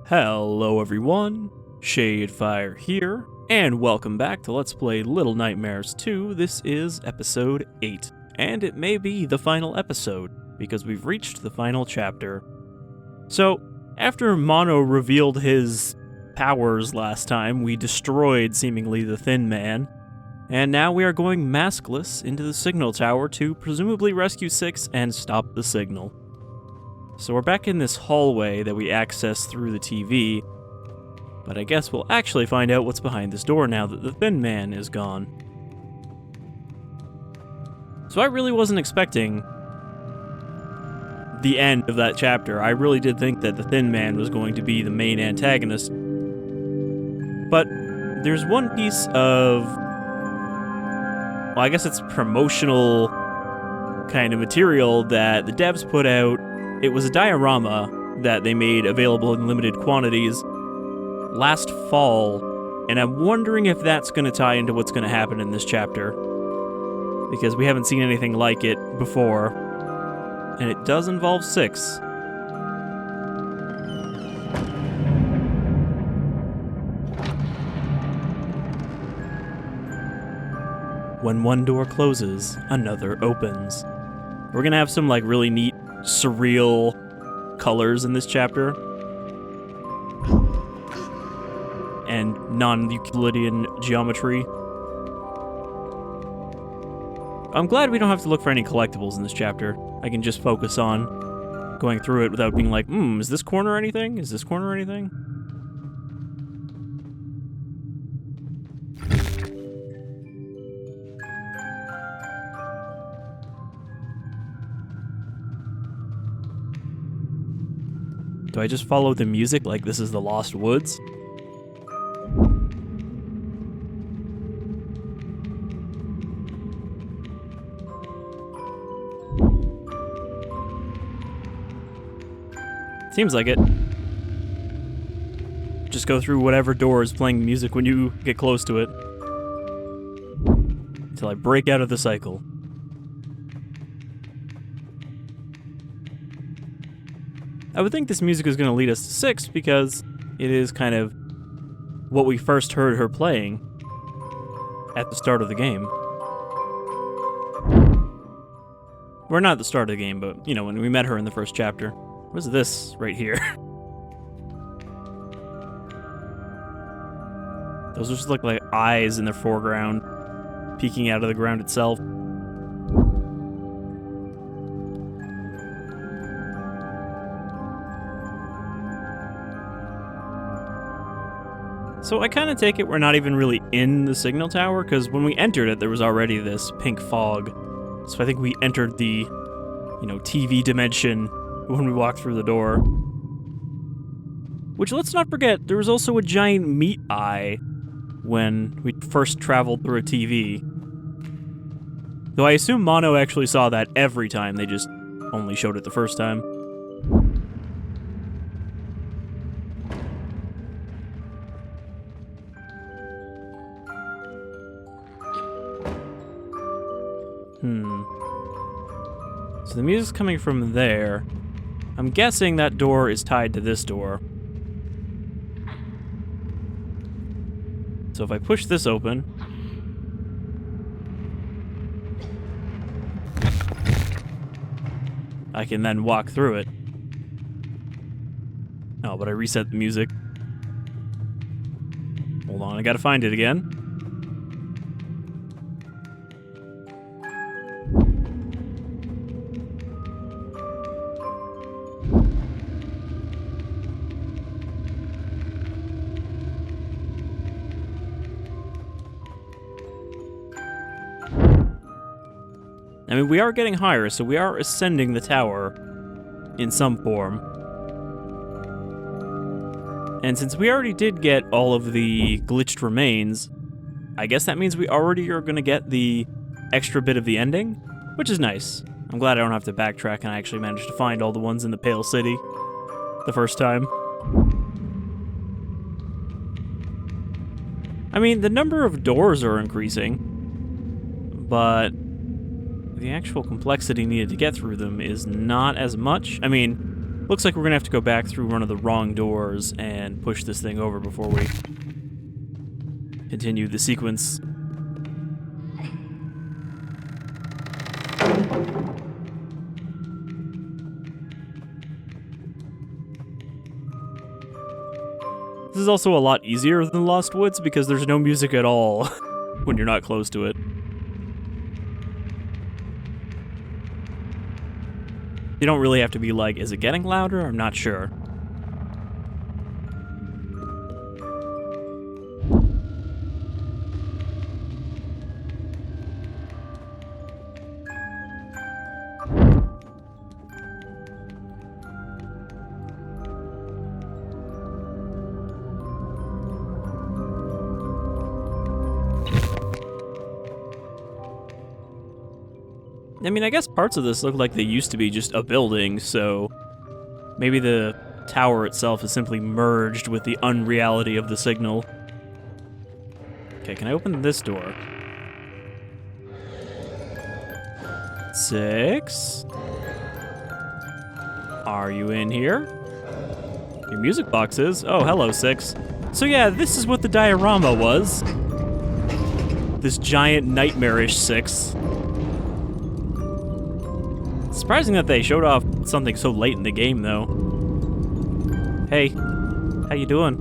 Hello everyone, Shadefire here, and welcome back to Let's Play Little Nightmares 2. This is episode 8, and it may be the final episode, because we've reached the final chapter. So, after Mono revealed his powers last time, we destroyed, seemingly, the Thin Man, and now we are going maskless into the signal tower to presumably rescue Six and stop the signal. So we're back in this hallway that we access through the TV, but I guess we'll actually find out what's behind this door now that the Thin Man is gone. So I really wasn't expecting the end of that chapter. I really did think that the Thin Man was going to be the main antagonist. But there's one piece of, well, I guess it's promotional kind of material that the devs put out. It was a diorama that they made available in limited quantities last fall, and I'm wondering if that's going to tie into what's going to happen in this chapter, because we haven't seen anything like it before, and it does involve Six. When one door closes, another opens. We're going to have some really neat surreal colors in this chapter, and non-Euclidean geometry. I'm glad we don't have to look for any collectibles in this chapter. I can just focus on going through it without being like, is this corner anything? Is this corner anything? Do I just follow the music like this is the Lost Woods? Seems like it. Just go through whatever door is playing music when you get close to it, until I break out of the cycle. I would think this music is going to lead us to Six, because it is kind of what we first heard her playing at the start of the game. Well, not at the start of the game, but, when we met her in the first chapter. What is this right here? Those just look like eyes in the foreground, peeking out of the ground itself. So I kind of take it we're not even really in the signal tower, because when we entered it, there was already this pink fog. So I think we entered the, TV dimension when we walked through the door. Which, let's not forget, there was also a giant meat eye when we first traveled through a TV. Though I assume Mono actually saw that every time, they just only showed it the first time. So the music's coming from there. I'm guessing that door is tied to this door. So if I push this open... I can then walk through it. Oh, but I reset the music. Hold on, I gotta find it again. I mean, we are getting higher, so we are ascending the tower in some form. And since we already did get all of the glitched remains, I guess that means we already are going to get the extra bit of the ending, which is nice. I'm glad I don't have to backtrack and I actually managed to find all the ones in the Pale City the first time. I mean, the number of doors are increasing, but the actual complexity needed to get through them is not as much. I mean, Looks like we're gonna have to go back through one of the wrong doors and push this thing over before we continue the sequence. This is also a lot easier than Lost Woods because there's no music at all when you're not close to it. You don't really have to be like, is it getting louder? I'm not sure. I mean, I guess parts of this look like they used to be just a building, so maybe the tower itself is simply merged with the unreality of the signal. Okay, can I open this door? 6? Are you in here? Your music box is? Oh, hello, 6. So yeah, this is what the diorama was. This giant nightmarish 6. Surprising that they showed off something so late in the game, though. Hey, how you doing?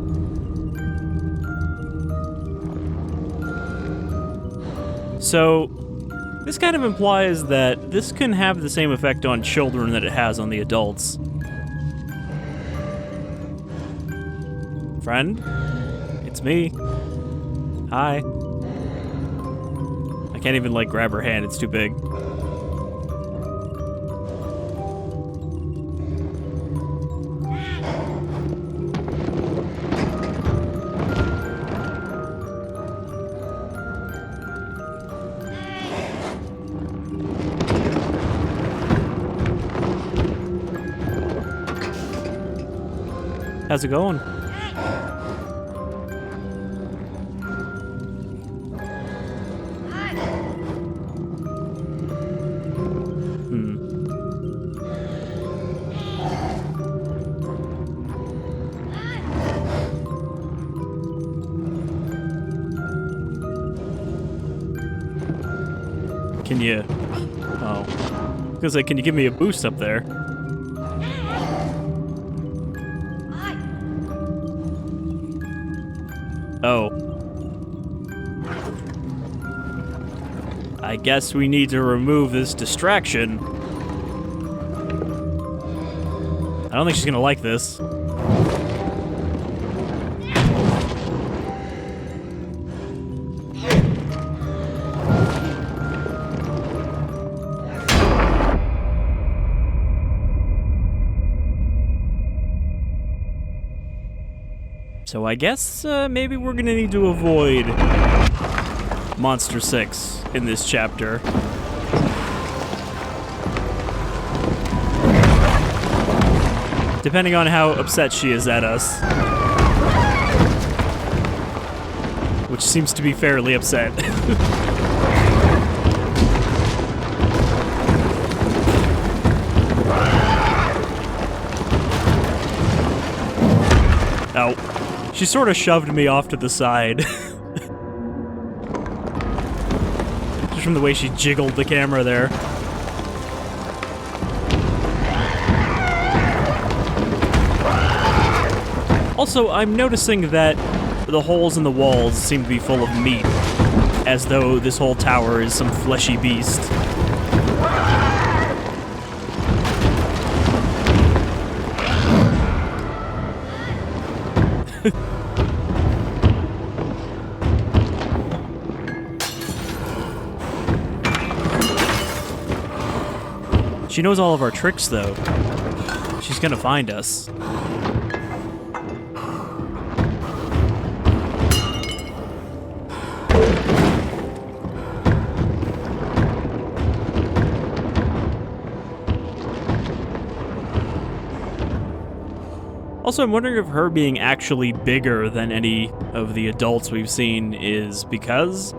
So, this kind of implies that this can have the same effect on children that it has on the adults. Friend? It's me. Hi. I can't even, like, grab her hand, it's too big. How's it going? Can you... Oh. I was gonna say, can you give me a boost up there? Oh. I guess we need to remove this distraction. I don't think she's gonna like this. So I guess maybe we're gonna need to avoid Monster 6 in this chapter. Depending on how upset she is at us. Which seems to be fairly upset. Oh. She sort of shoved me off to the side. Just from the way she jiggled the camera there. Also, I'm noticing that the holes in the walls seem to be full of meat, as though this whole tower is some fleshy beast. She knows all of our tricks, though. She's gonna find us. Also, I'm wondering if her being actually bigger than any of the adults we've seen is because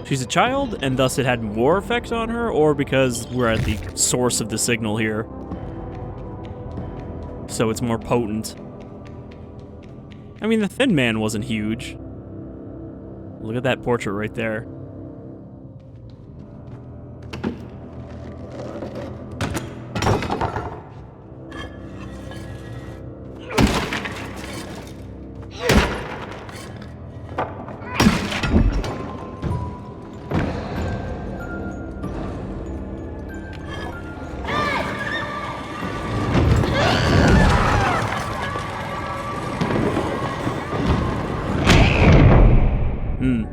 she's a child, and thus it had more effect on her, or because we're at the source of the signal here. so it's more potent. I mean, the Thin Man wasn't huge. Look at that portrait right there.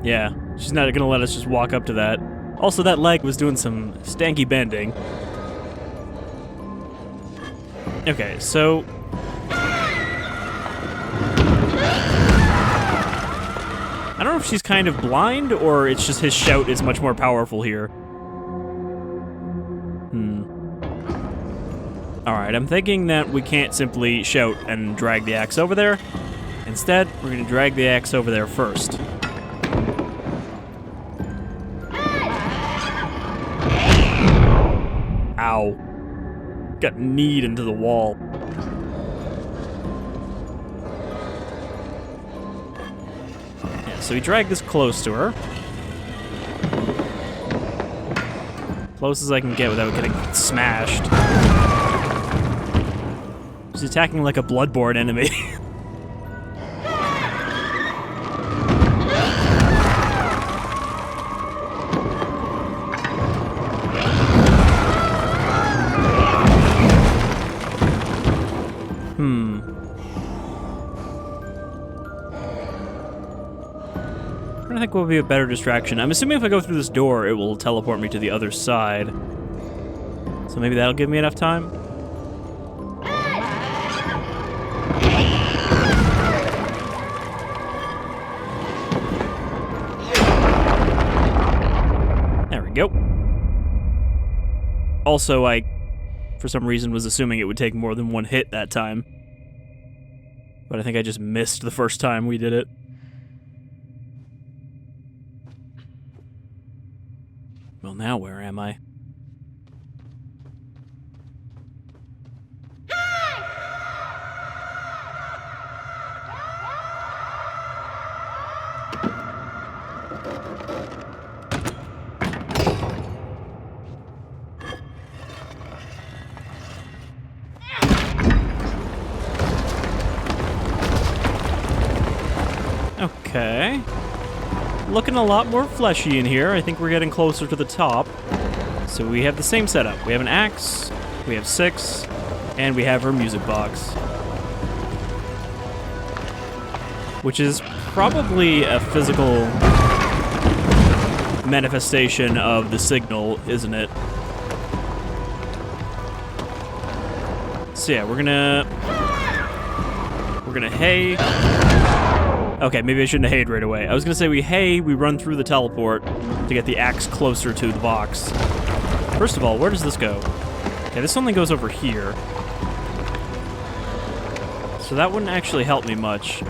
Yeah, she's not gonna let us just walk up to that. Also, that leg was doing some stanky bending. Okay, so... I don't know if she's kind of blind, or it's just his shout is much more powerful here. Alright, I'm thinking that we can't simply shout and drag the axe over there. Instead, we're gonna drag the axe over there first. Ow. Got kneed into the wall. Yeah, so we drag this close to her. Close as I can get without getting smashed. She's attacking like a bloodborne enemy. I think will be a better distraction. I'm assuming if I go through this door, it will teleport me to the other side. So maybe that'll give me enough time. There we go. Also, I, for some reason, was assuming it would take more than one hit that time. But I think I just missed the first time we did it. Well, now where am I? Okay. Looking a lot more fleshy in here. I think we're getting closer to the top. So we have the same setup. We have an axe, we have 6, and we have her music box. Which is probably a physical manifestation of the signal, isn't it? So yeah, we're gonna hay. Okay, maybe I shouldn't have hayed right away. I was gonna say we hay, we run through the teleport to get the axe closer to the box. First of all, where does this go? Okay, this only goes over here. So that wouldn't actually help me much,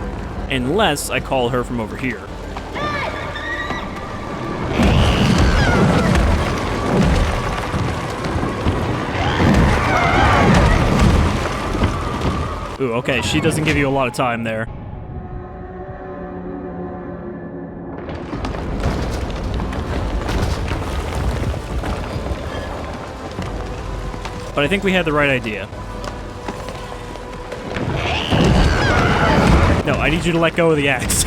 unless I call her from over here. Ooh, okay, she doesn't give you a lot of time there. But I think we had the right idea. No, I need you to let go of the axe.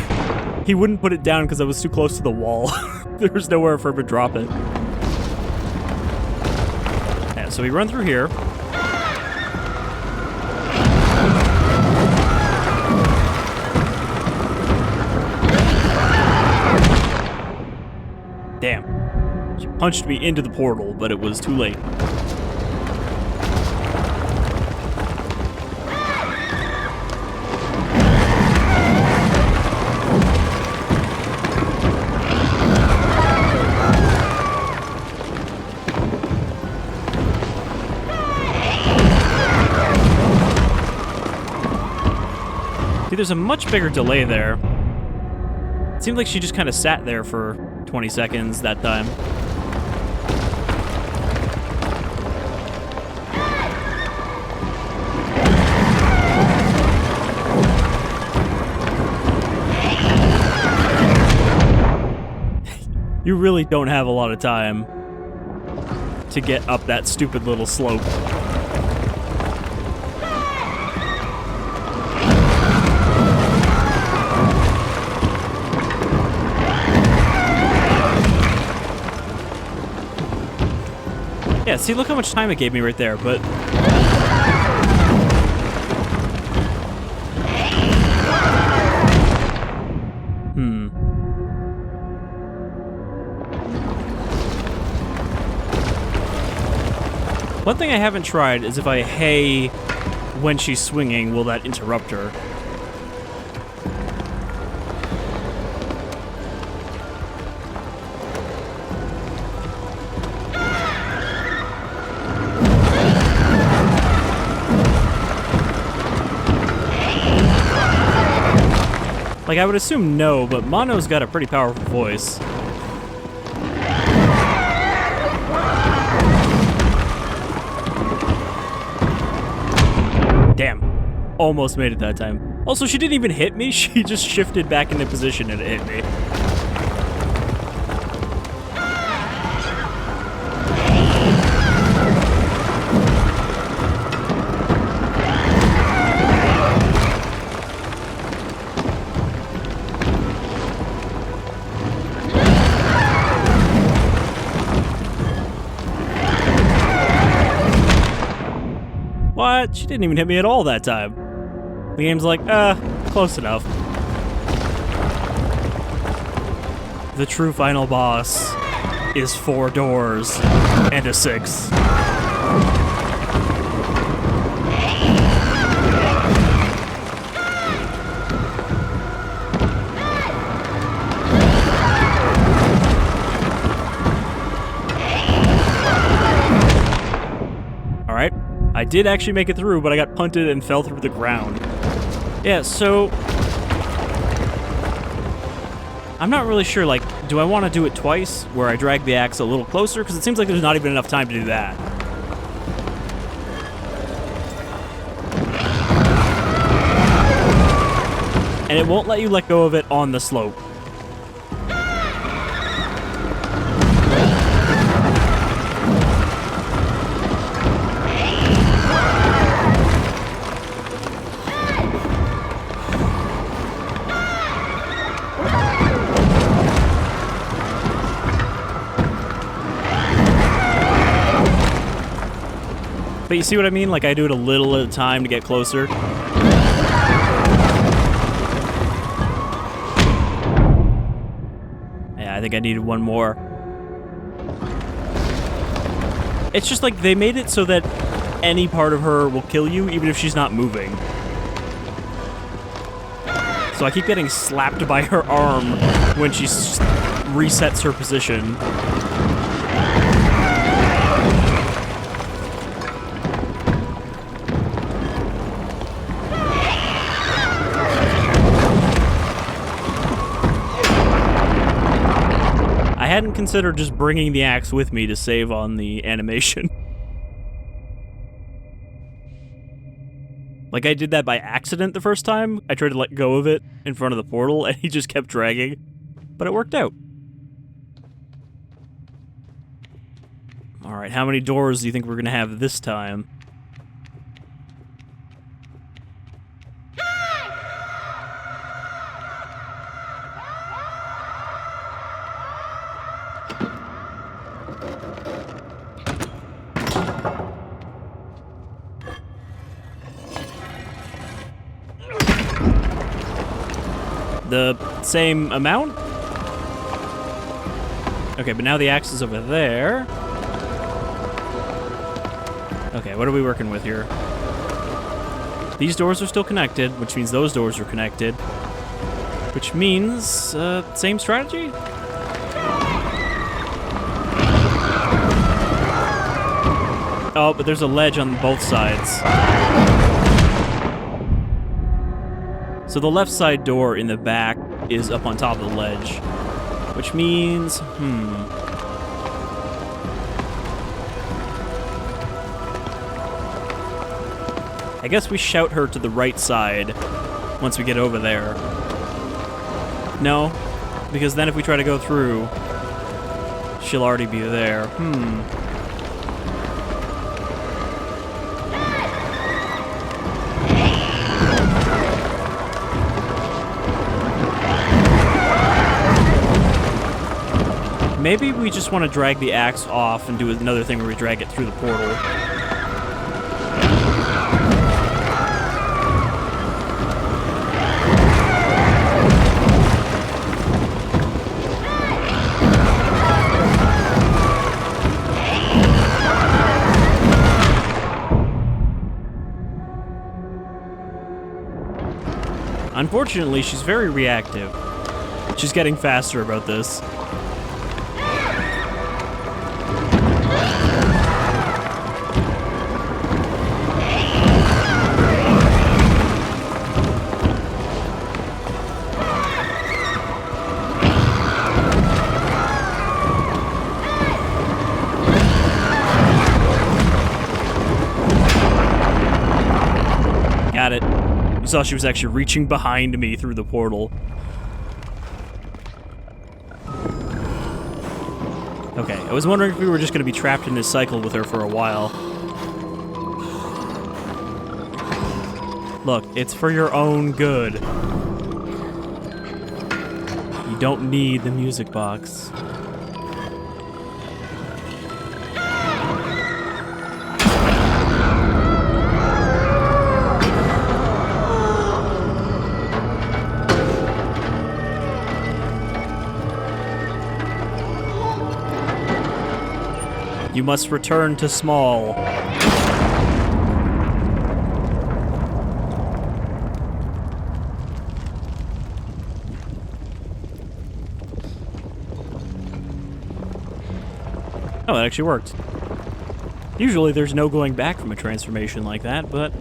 He wouldn't put it down because I was too close to the wall. There was nowhere for him to drop it. Yeah, so we run through here. Damn. She punched me into the portal, but it was too late. See, there's a much bigger delay there. It seemed like she just kind of sat there for 20 seconds that time. You really don't have a lot of time to get up that stupid little slope. Yeah, see, look how much time it gave me right there, but... One thing I haven't tried is if I hay when she's swinging, will that interrupt her? Like, I would assume no, but Mono's got a pretty powerful voice. Damn. Almost made it that time. Also, she didn't even hit me. She just shifted back into position and it hit me. What? She didn't even hit me at all that time. The game's like, close enough. The true final boss is 4 doors and a 6. Alright. I did actually make it through, but I got punted and fell through the ground. Yeah, so... I'm not really sure, like, do I want to do it twice, where I drag the axe a little closer? Because it seems like there's not even enough time to do that. And it won't let you let go of it on the slope. But you see what I mean? Like, I do it a little at a time to get closer. Yeah, I think I needed one more. It's just like, they made it so that any part of her will kill you, even if she's not moving. So I keep getting slapped by her arm when she resets her position. I hadn't considered just bringing the axe with me to save on the animation. Like, I did that by accident the first time. I tried to let go of it in front of the portal, and he just kept dragging. But it worked out. Alright, how many doors do you think we're gonna have this time? The same amount? Okay, but now the axe is over there. Okay, what are we working with here? These doors are still connected, which means those doors are connected. Which means, same strategy? Oh, but there's a ledge on both sides. So the left side door in the back is up on top of the ledge, which means, I guess we shout her to the right side once we get over there. No, because then if we try to go through, she'll already be there. Maybe we just want to drag the axe off and do another thing where we drag it through the portal. Unfortunately, she's very reactive. She's getting faster about this. Got it. You saw she was actually reaching behind me through the portal. Okay, I was wondering if we were just going to be trapped in this cycle with her for a while. Look, it's for your own good. You don't need the music box. You must return to small. Oh, that actually worked. Usually there's no going back from a transformation like that, but...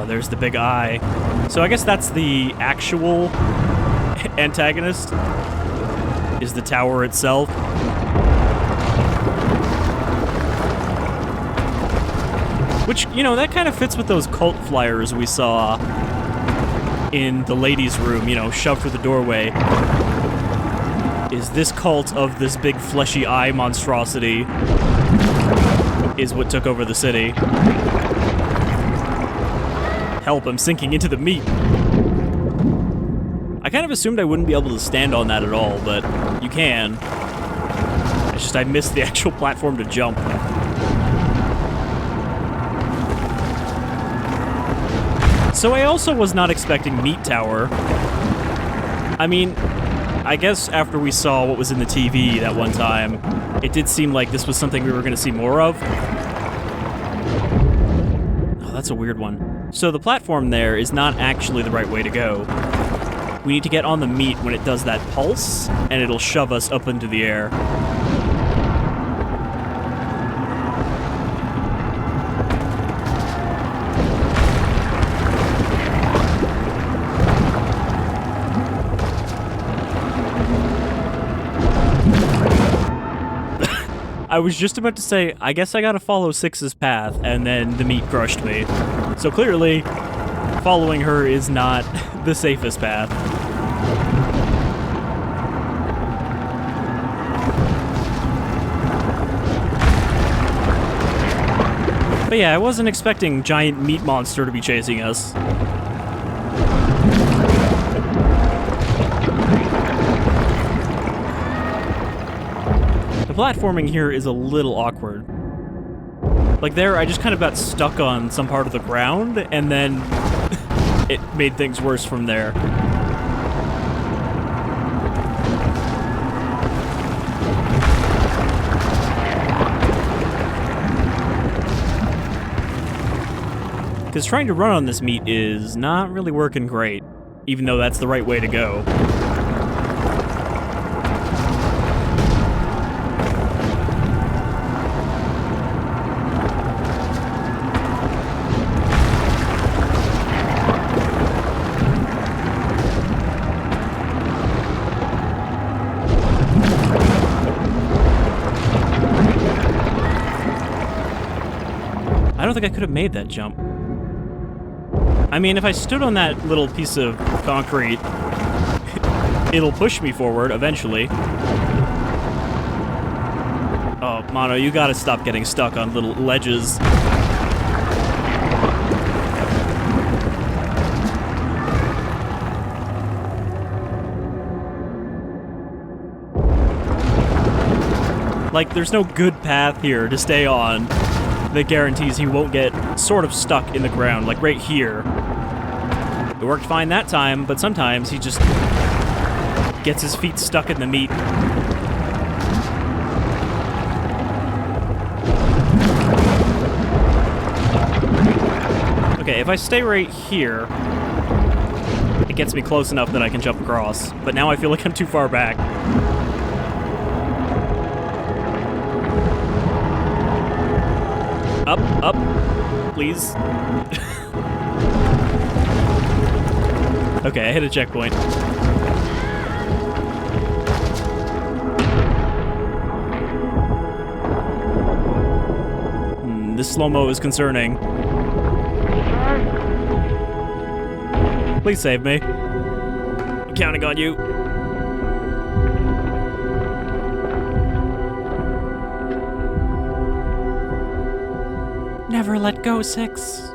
There's the big eye. So I guess that's the actual antagonist, is the tower itself. Which, you know, that kind of fits with those cult flyers we saw in the ladies' room, you know, shoved through the doorway. Is this cult of this big fleshy eye monstrosity is what took over the city. Help, I'm sinking into the meat. I kind of assumed I wouldn't be able to stand on that at all, but you can. It's just I missed the actual platform to jump. So I also was not expecting Meat Tower. I mean, I guess after we saw what was in the TV that one time, it did seem like this was something we were going to see more of. Oh, that's a weird one. So the platform there is not actually the right way to go. We need to get on the meat when it does that pulse, and it'll shove us up into the air. I was just about to say, I guess I gotta follow Six's path, and then the meat crushed me. So clearly, following her is not the safest path. But yeah, I wasn't expecting giant meat monster to be chasing us. The platforming here is a little awkward. Like there, I just kind of got stuck on some part of the ground, and then it made things worse from there. Because trying to run on this meat is not really working great, even though that's the right way to go. I don't think I could have made that jump. I mean, if I stood on that little piece of concrete, it'll push me forward eventually. Oh, Mono, you gotta stop getting stuck on little ledges. Like, there's no good path here to stay on that guarantees he won't get sort of stuck in the ground, like right here. It worked fine that time, but sometimes he just gets his feet stuck in the meat. Okay, if I stay right here, it gets me close enough that I can jump across, but now I feel like I'm too far back. Up, please. Okay, I hit a checkpoint. This slow-mo is concerning. Please save me. I'm counting on you. Never let go, 6.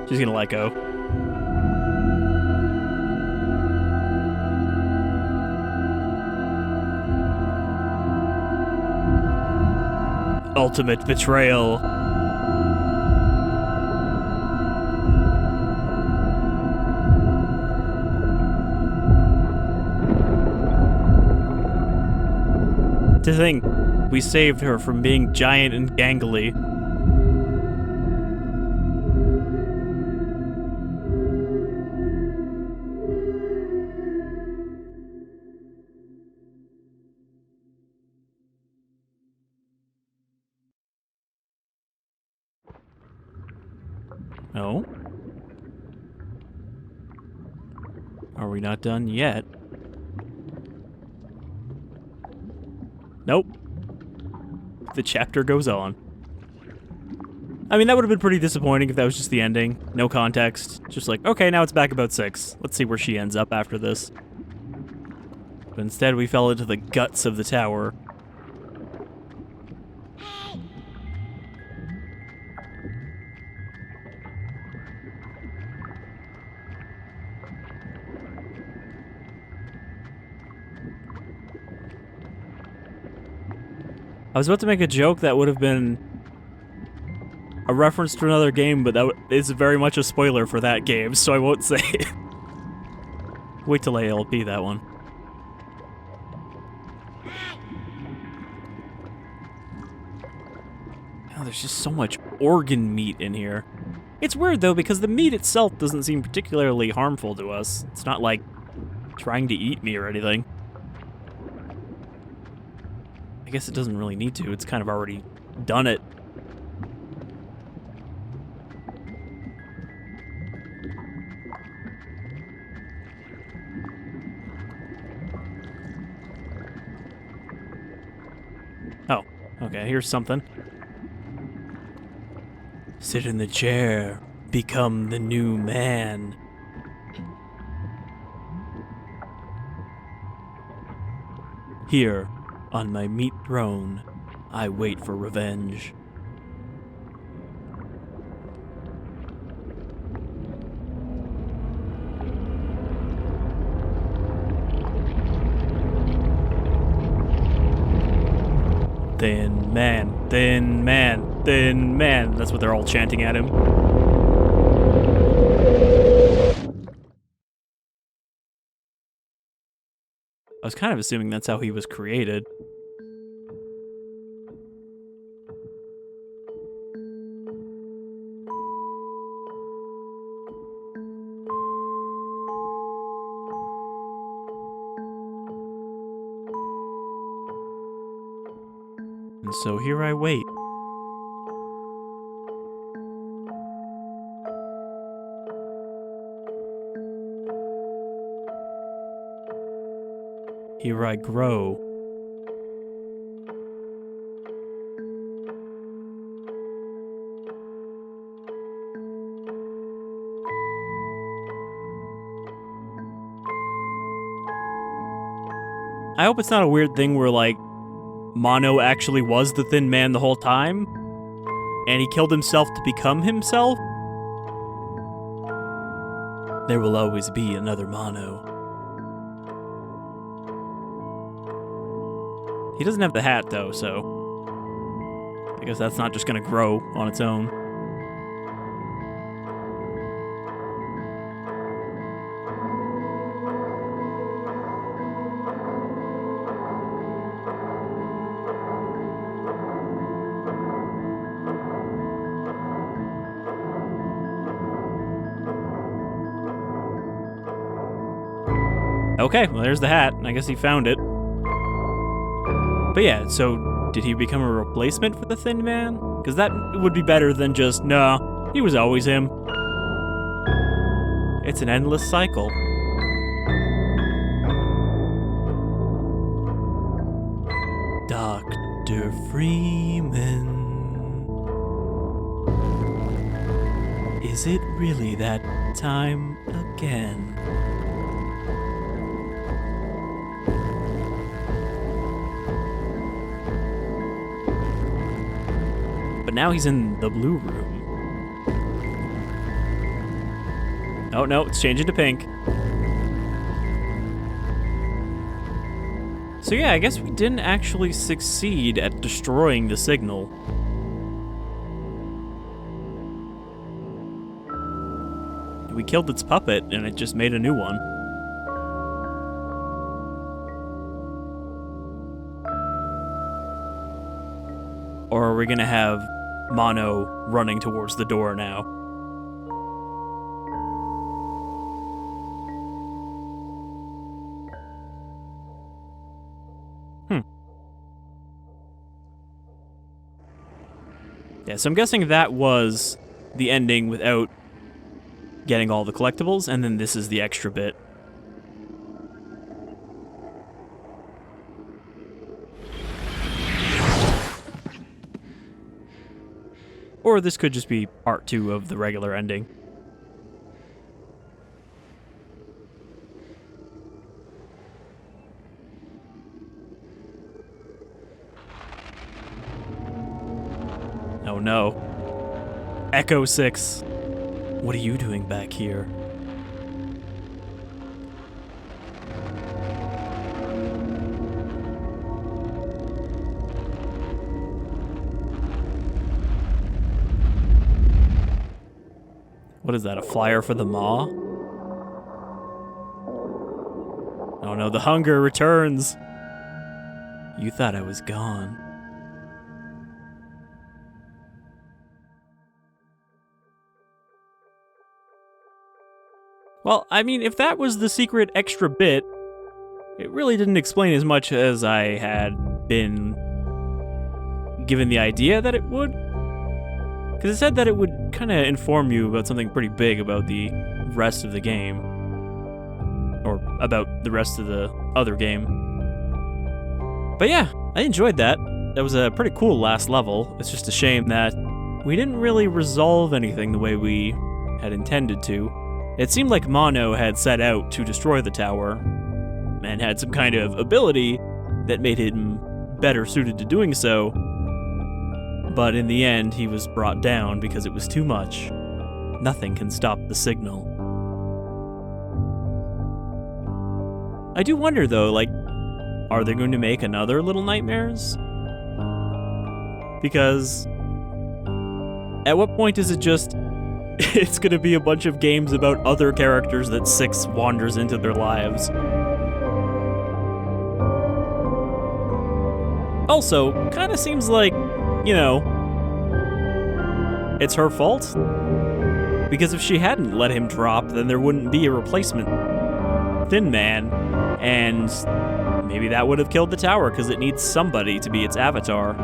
She's gonna let go. Ultimate betrayal. To think, we saved her from being giant and gangly. Oh? Are we not done yet? Nope. The chapter goes on. I mean, that would have been pretty disappointing if that was just the ending. No context. Just like, okay, now it's back about 6. Let's see where she ends up after this. But instead, we fell into the guts of the tower. I was about to make a joke that would have been a reference to another game, but that is very much a spoiler for that game, so I won't say it. Wait till ALP that one. Oh, there's just so much organ meat in here. It's weird, though, because the meat itself doesn't seem particularly harmful to us. It's not like trying to eat me or anything. I guess it doesn't really need to. It's kind of already done it. Oh, okay, here's something. Sit in the chair. Become the new man. Here, on my meat throne, I wait for revenge. Thin man, thin man, thin man. That's what they're all chanting at him. I was kind of assuming that's how he was created. And so here I wait. Here I grow. I hope it's not a weird thing where, like, Mono actually was the Thin Man the whole time, and he killed himself to become himself. There will always be another Mono. He doesn't have the hat, though, so I guess that's not just gonna grow on its own. Okay, well, there's the hat. I guess he found it. But yeah, so did he become a replacement for the Thin Man? Because that would be better than just, nah, he was always him. It's an endless cycle. Dr. Freeman. Is it really that time again? But now he's in the blue room. Oh no, it's changing to pink. So yeah, I guess we didn't actually succeed at destroying the signal. We killed its puppet and it just made a new one. Or are we gonna have Mono running towards the door now? Yeah, so I'm guessing that was the ending without getting all the collectibles, and then this is the extra bit. Or this could just be part 2 of the regular ending. Oh no. Echo 6. What are you doing back here? What is that, a flyer for the maw? Oh no, the hunger returns! You thought I was gone. Well, I mean, if that was the secret extra bit, it really didn't explain as much as I had been given the idea that it would. Because it said that it would kind of inform you about something pretty big about the rest of the game. Or about the rest of the other game. But yeah, I enjoyed that. That was a pretty cool last level. It's just a shame that we didn't really resolve anything the way we had intended to. It seemed like Mono had set out to destroy the tower, and had some kind of ability that made him better suited to doing so. But in the end, he was brought down because it was too much. Nothing can stop the signal. I do wonder though, like, are they going to make another Little Nightmares? Because at what point is it just, it's gonna be a bunch of games about other characters that Six wanders into their lives? Also, kinda seems like, you know, it's her fault. Because if she hadn't let him drop, then there wouldn't be a replacement Thin Man, and maybe that would have killed the tower because it needs somebody to be its avatar.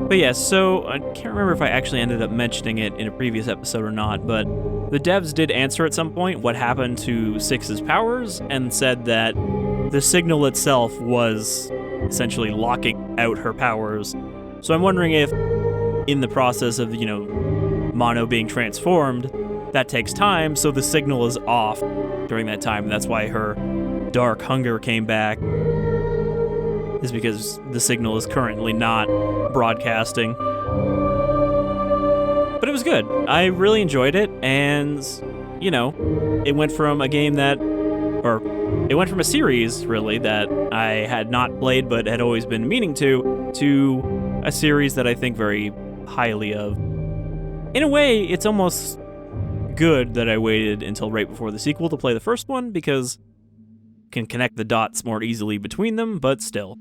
But yeah, so I can't remember if I actually ended up mentioning it in a previous episode or not, but the devs did answer at some point what happened to Six's powers and said that the signal itself was essentially locking out her powers. So I'm wondering if in the process of, Mono being transformed, that takes time, so the signal is off during that time. And that's why her dark hunger came back, is because the signal is currently not broadcasting. But it was good. I really enjoyed it, and, it went from a game it went from a series, really, that I had not played but had always been meaning to a series that I think very highly of. In a way, it's almost good that I waited until right before the sequel to play the first one, because I can connect the dots more easily between them, but still.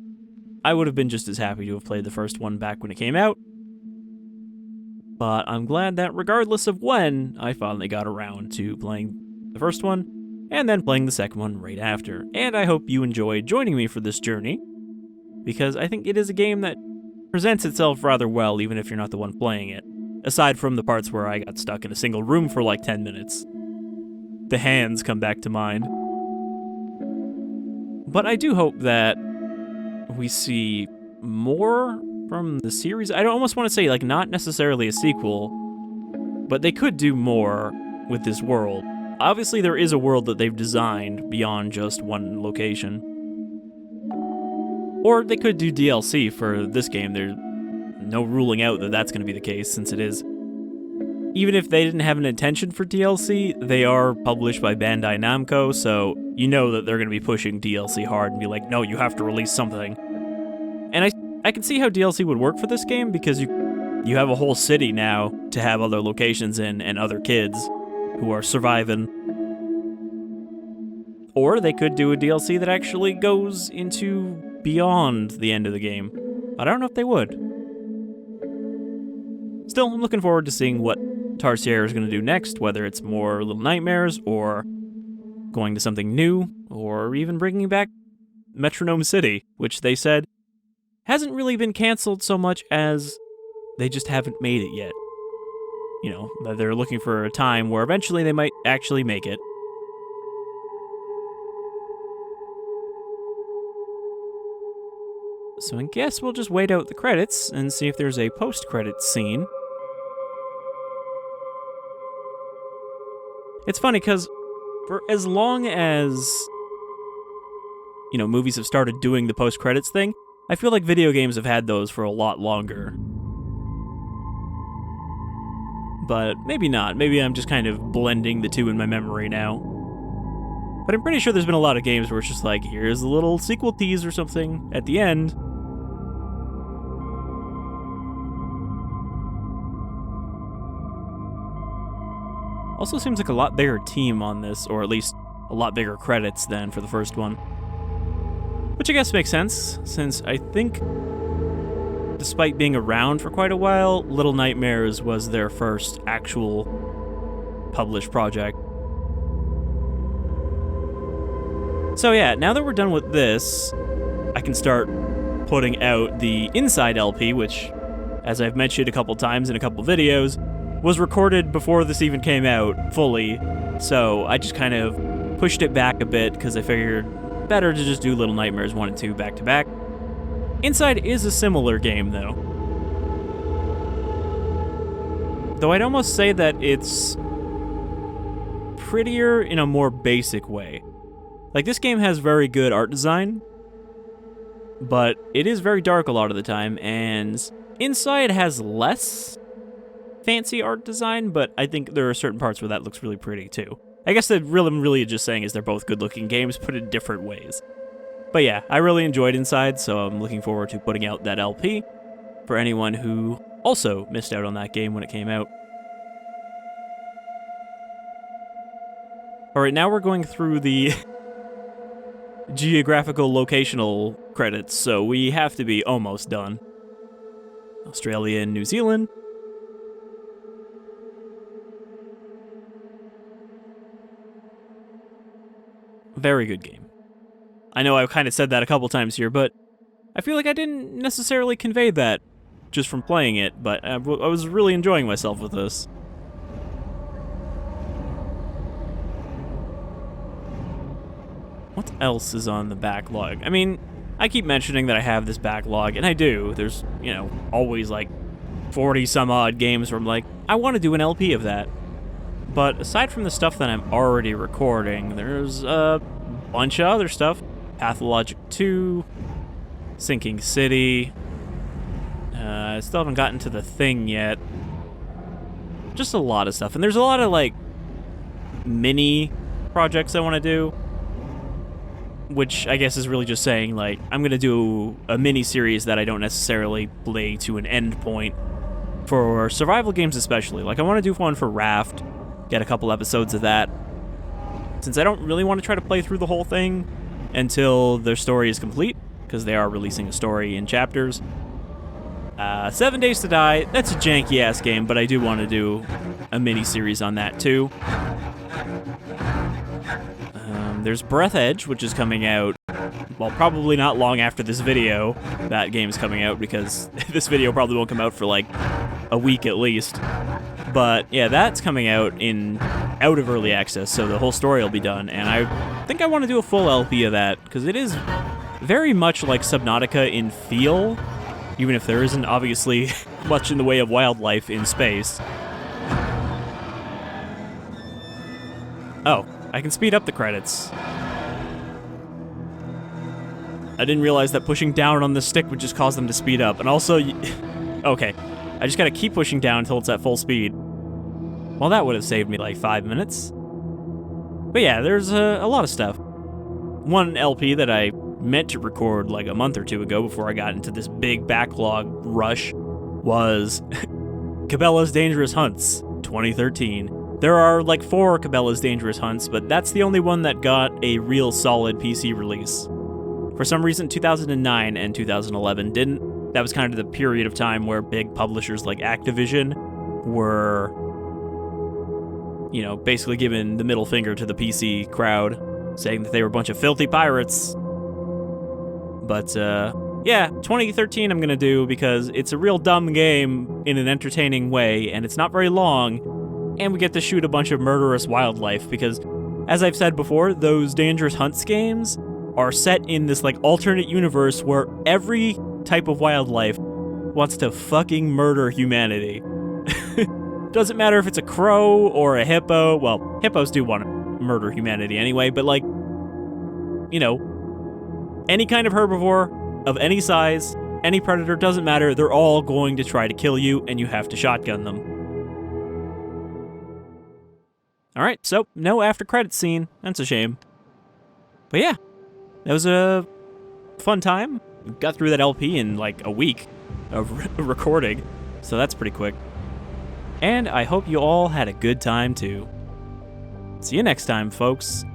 I would have been just as happy to have played the first one back when it came out. But I'm glad that regardless of when, I finally got around to playing the first one, and then playing the second one right after. And I hope you enjoyed joining me for this journey, because I think it is a game that presents itself rather well, even if you're not the one playing it. Aside from the parts where I got stuck in a single room for like 10 minutes. The hands come back to mind. But I do hope that we see more from the series. I almost want to say, like, not necessarily a sequel, but they could do more with this world. Obviously, there is a world that they've designed beyond just one location. Or they could do DLC for this game. There's no ruling out that that's going to be the case, since it is. Even if they didn't have an intention for DLC, they are published by Bandai Namco, so you know that they're going to be pushing DLC hard and be like, no, you have to release something. And I can see how DLC would work for this game, because you have a whole city now to have other locations in and other kids who are surviving. Or they could do a DLC that actually goes into beyond the end of the game. I don't know if they would. Still, I'm looking forward to seeing what Tarsier is going to do next, whether it's more Little Nightmares, or going to something new, or even bringing back Metronome City, which they said hasn't really been canceled so much as they just haven't made it yet. That they're looking for a time where eventually they might actually make it. So I guess we'll just wait out the credits and see if there's a post-credits scene. It's funny, because for as long as, movies have started doing the post-credits thing, I feel like video games have had those for a lot longer. But maybe not. Maybe I'm just kind of blending the two in my memory now. But I'm pretty sure there's been a lot of games where it's just like, here's a little sequel tease or something at the end. Also seems like a lot bigger team on this, or at least a lot bigger credits than for the first one. Which I guess makes sense, since I think, despite being around for quite a while, Little Nightmares was their first actual published project. So yeah, now that we're done with this, I can start putting out the Inside LP, which, as I've mentioned a couple times in a couple videos, was recorded before this even came out fully, so I just kind of pushed it back a bit because I figured better to just do Little Nightmares 1 and 2 back to back. Inside is a similar game, though. Though I'd almost say that it's prettier in a more basic way. Like, this game has very good art design, but it is very dark a lot of the time, and Inside has less fancy art design, but I think there are certain parts where that looks really pretty, too. I guess that I'm really just saying is they're both good-looking games, put in different ways. But yeah, I really enjoyed Inside, so I'm looking forward to putting out that LP for anyone who also missed out on that game when it came out. Alright, now we're going through the geographical locational credits, so we have to be almost done. Australia and New Zealand. Very good game. I know I've kind of said that a couple times here, but I feel like I didn't necessarily convey that just from playing it, but I was really enjoying myself with this. What else is on the backlog? I mean, I keep mentioning that I have this backlog, and I do. There's, always like 40 some odd games where I'm like, I want to do an LP of that. But aside from the stuff that I'm already recording, there's a bunch of other stuff. Pathologic 2, Sinking City. I still haven't gotten to the thing yet. Just a lot of stuff. And there's a lot of, like, mini projects I want to do. Which I guess is really just saying, like, I'm going to do a mini-series that I don't necessarily play to an end point. For survival games especially. Like, I want to do one for Raft. Get a couple episodes of that. Since I don't really want to try to play through the whole thing until their story is complete. Because they are releasing a story in chapters. 7 Days to Die, that's a janky-ass game, but I do want to do a mini-series on that, too. There's Breath Edge, which is coming out, well, probably not long after this video. That game's coming out, because this video probably won't come out for, like, a week at least. But, yeah, that's coming out of early access, so the whole story will be done, and I think I want to do a full LP of that, because it is very much like Subnautica in feel, even if there isn't obviously much in the way of wildlife in space. Oh, I can speed up the credits. I didn't realize that pushing down on the stick would just cause them to speed up. And also, okay, I just gotta keep pushing down until it's at full speed. Well, that would have saved me like 5 minutes. But yeah, there's a lot of stuff. One LP that I meant to record like a month or two ago before I got into this big backlog rush was Cabela's Dangerous Hunts 2013. There are like 4 Cabela's Dangerous Hunts, but that's the only one that got a real solid PC release. For some reason, 2009 and 2011 didn't. That was kind of the period of time where big publishers like Activision were, you know, basically giving the middle finger to the PC crowd, saying that they were a bunch of filthy pirates. But, yeah, 2013 I'm gonna do because it's a real dumb game in an entertaining way, and it's not very long, and we get to shoot a bunch of murderous wildlife, because, as I've said before, those Dangerous Hunts games are set in this, like, alternate universe where every type of wildlife wants to fucking murder humanity. Doesn't matter if it's a crow or a hippo. Well, hippos do want to murder humanity anyway, but, like, you know, any kind of herbivore, of any size, any predator, doesn't matter, they're all going to try to kill you, and you have to shotgun them. Alright, so, no after credits scene. That's a shame. But yeah, that was a fun time. Got through that LP in like a week of recording, so that's pretty quick. And I hope you all had a good time too. See you next time, folks.